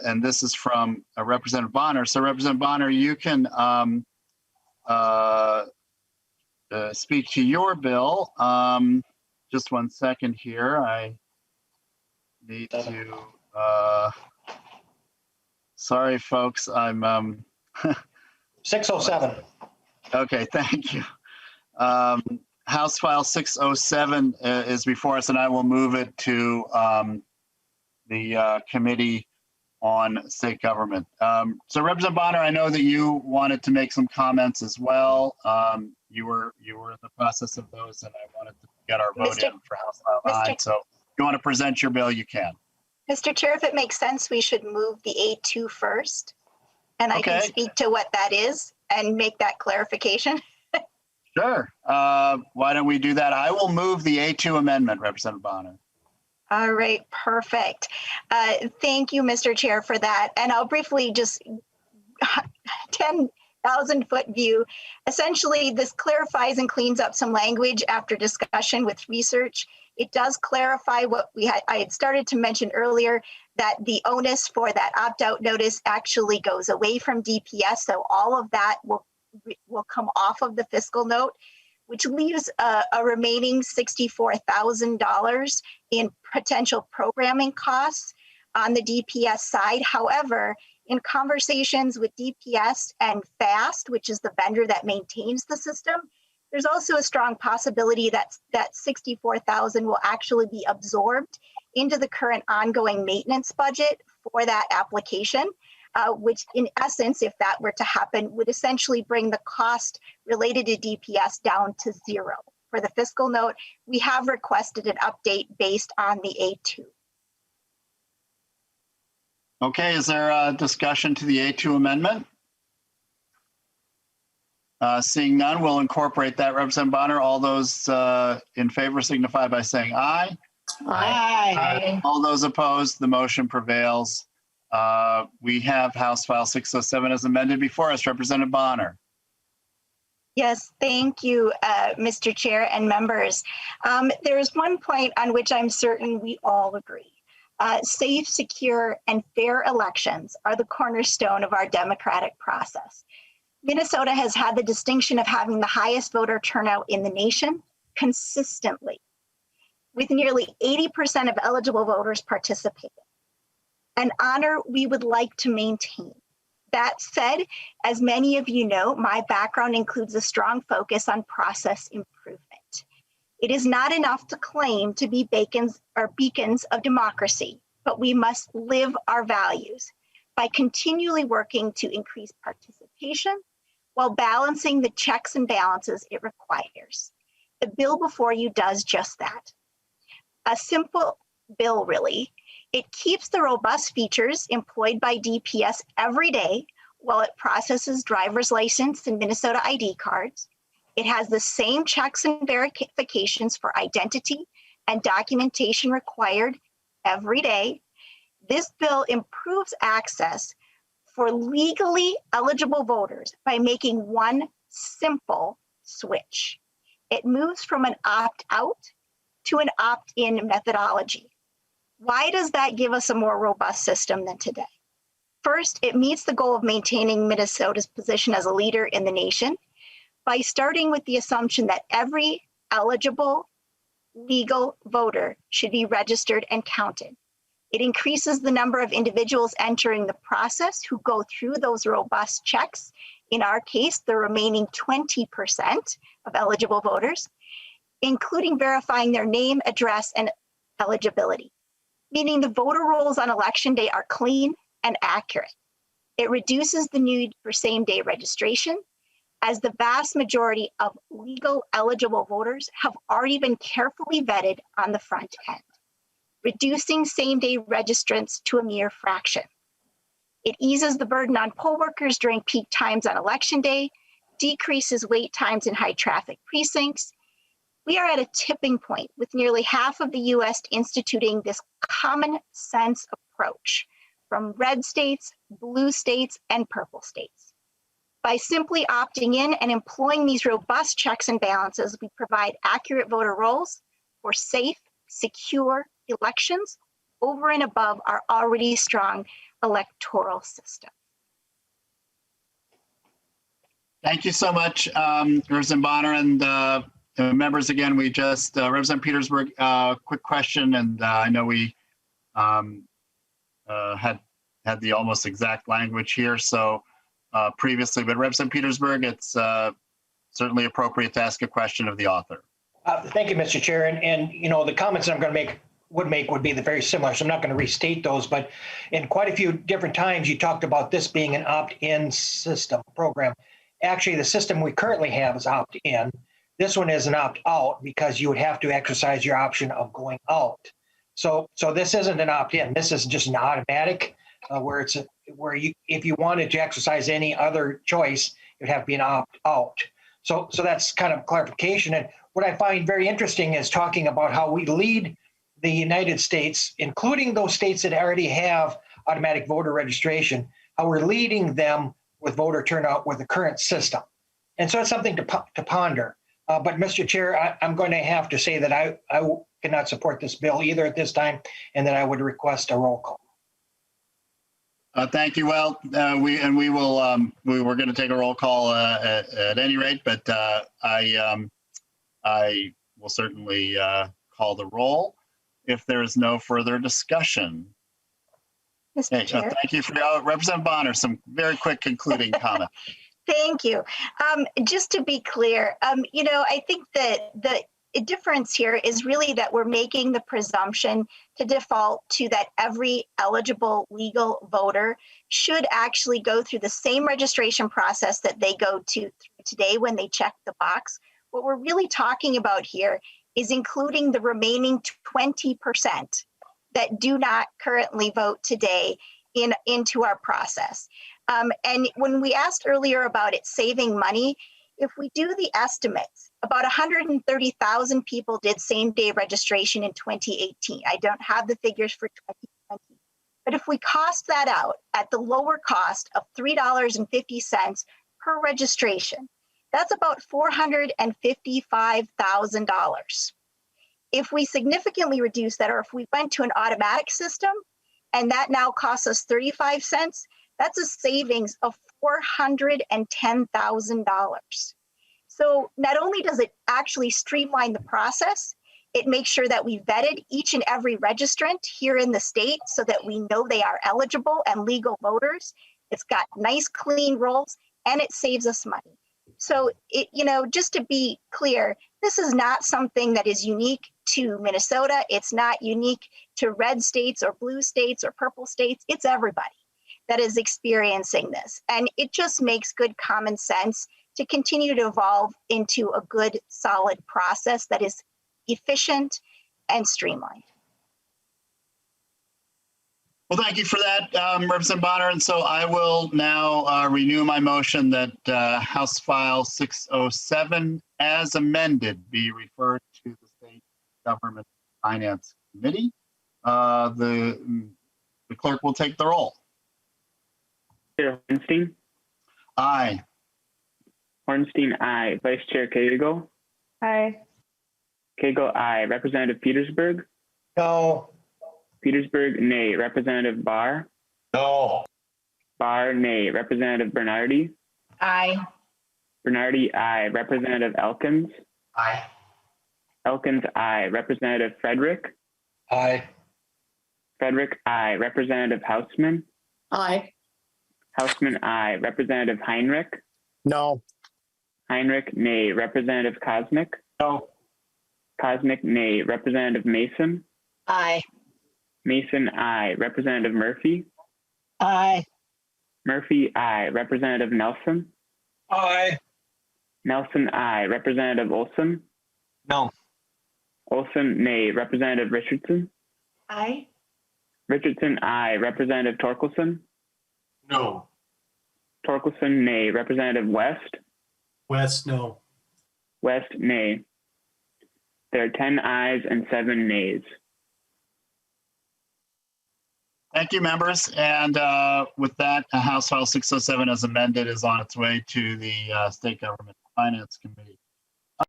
and this is from Representative Bahner. So Representative Bahner, you can speak to your bill. Just 1 second here. I need to, sorry folks, I'm 607. Okay, thank you. House File 607 is before us, and I will move it to the Committee on State Government. So Representative Bahner, I know that you wanted to make some comments as well. You were in the process of those, and I wanted to get our vote in for House File 9. So if you want to present your bill, you can. Mr. Chair, if it makes sense, we should move the A2 first, and I can speak to what that is and make that clarification. Sure. Why don't we do that? I will move the A2 amendment, Representative Bahner. All right, perfect. Thank you, Mr. Chair, for that. And I'll briefly just 10,000-foot view. Essentially, this clarifies and cleans up some language after discussion with research. It does clarify what I had started to mention earlier, that the onus for that opt-out notice actually goes away from DPS. So all of that will come off of the fiscal note, which leaves a remaining $64,000 in potential programming costs on the DPS side. However, in conversations with DPS and FAST, which is the vendor that maintains the system, there's also a strong possibility that that $64,000 will actually be absorbed into the current ongoing maintenance budget for that application. Which in essence, if that were to happen, would essentially bring the cost related to DPS down to zero. For the fiscal note, we have requested an update based on the A2. Okay, is there a discussion to the A2 amendment? Seeing none, we'll incorporate that. Representative Bahner, all those in favor signify by saying aye. Aye. All those opposed, the motion prevails. We have House File 607 as amended before us. Representative Bahner. Yes, thank you, Mr. Chair and members. There is one point on which I'm certain we all agree. Safe, secure, and fair elections are the cornerstone of our democratic process. Minnesota has had the distinction of having the highest voter turnout in the nation consistently, with nearly 80% of eligible voters participating. An honor we would like to maintain. That said, as many of you know, my background includes a strong focus on process improvement. It is not enough to claim to be beacons of democracy, but we must live our values by continually working to increase participation while balancing the checks and balances it requires. The bill before you does just that. A simple bill, really. It keeps the robust features employed by DPS every day while it processes driver's license and Minnesota ID cards. It has the same checks and verifications for identity and documentation required every day. This bill improves access for legally eligible voters by making one simple switch. It moves from an opt-out to an opt-in methodology. Why does that give us a more robust system than today? First, it meets the goal of maintaining Minnesota's position as a leader in the nation by starting with the assumption that every eligible legal voter should be registered and counted. It increases the number of individuals entering the process who go through those robust checks. In our case, the remaining 20% of eligible voters, including verifying their name, address, and eligibility, meaning the voter rolls on election day are clean and accurate. It reduces the need for same-day registration, as the vast majority of legal eligible voters have already been carefully vetted on the front end, reducing same-day registrants to a mere fraction. It eases the burden on poll workers during peak times on election day, decreases wait times in high-traffic precincts. We are at a tipping point with nearly half of the US instituting this common sense approach from red states, blue states, and purple states. By simply opting in and employing these robust checks and balances, we provide accurate voter rolls for safe, secure elections over and above our already strong electoral system. Thank you so much, Representative Bahner, and members. Again, we just Representative Petersburg. Quick question, and I know we had the almost exact language here, so previously, but Representative Petersburg, it's certainly appropriate to ask a question of the author. Thank you, Mr. Chair. And you know, the comments that I'm going to would be very similar, so I'm not going to restate those, but in quite a few different times you talked about this being an opt-in system program. Actually, the system we currently have is opt-in. This one is an opt-out because you would have to exercise your option of going out. So this isn't an opt-in. This is just an automatic where if you wanted to exercise any other choice, it would have to be an opt-out. So that's kind of clarification. And what I find very interesting is talking about how we lead the United States, including those states that already have automatic voter registration, how we're leading them with voter turnout with the current system. And so it's something to ponder. But Mr. Chair, I'm going to have to say that I cannot support this bill either at this time, and that I would request a roll call. Thank you. Well, we were going to take a roll call at any rate, but I will certainly call the roll if there is no further discussion. Mr. Chair. Thank you for Representative Bahner. Some very quick concluding comment. Thank you. Just to be clear, you know, I think that the difference here is really that we're making the presumption to default to that every eligible legal voter should actually go through the same registration process that they go through today when they check the box. What we're really talking about here is including the remaining 20% that do not currently vote today into our process. And when we asked earlier about it saving money, if we do the estimates, about 130,000 people did same-day registration in 2018. I don't have the figures for 2020. But if we cost that out at the lower cost of $3.50 per registration, that's about $455,000. If we significantly reduce that, or if we went to an automatic system, and that now costs us 35 cents, that's a savings of $410,000. So not only does it actually streamline the process, it makes sure that we vetted each and every registrant here in the state so that we know they are eligible and legal voters. It's got nice, clean rolls, and it saves us money. So, you know, just to be clear, this is not something that is unique to Minnesota. It's not unique to red states or blue states or purple states. It's everybody that is experiencing this. And it just makes good common sense to continue to evolve into a good, solid process that is efficient and streamlined. Well, thank you for that, Representative Bahner. And so I will now renew my motion that House File 607 as amended be referred to the State Government Finance Committee. The clerk will take the roll. Chair Hornstein? Aye. Hornstein, aye. Vice Chair Cagle? Aye. Cagle, aye. Representative Petersburg? No. Petersburg, nay. Representative Barr? No. Barr, nay. Representative Bernardi? Aye. Bernardi, aye. Representative Elkins? Aye. Elkins, aye. Representative Frederick? Aye. Frederick, aye. Representative Hausman? Aye. Hausman, aye. Representative Heinrich? No. Heinrich, nay. Representative Kosnick? No. Kosnick, nay. Representative Mason? Aye. Mason, aye. Representative Murphy? Aye. Murphy, aye. Representative Nelson? Aye. Nelson, aye. Representative Olson? No. Olson, nay. Representative Richardson? Aye. Richardson, aye. Representative Torkelson? No. Torkelson, nay. Representative West? West, no. West, nay. There are 10 ayes and 7 nays. Thank you, members. And with that, House File 607 as amended is on its way to the State Government Finance Committee.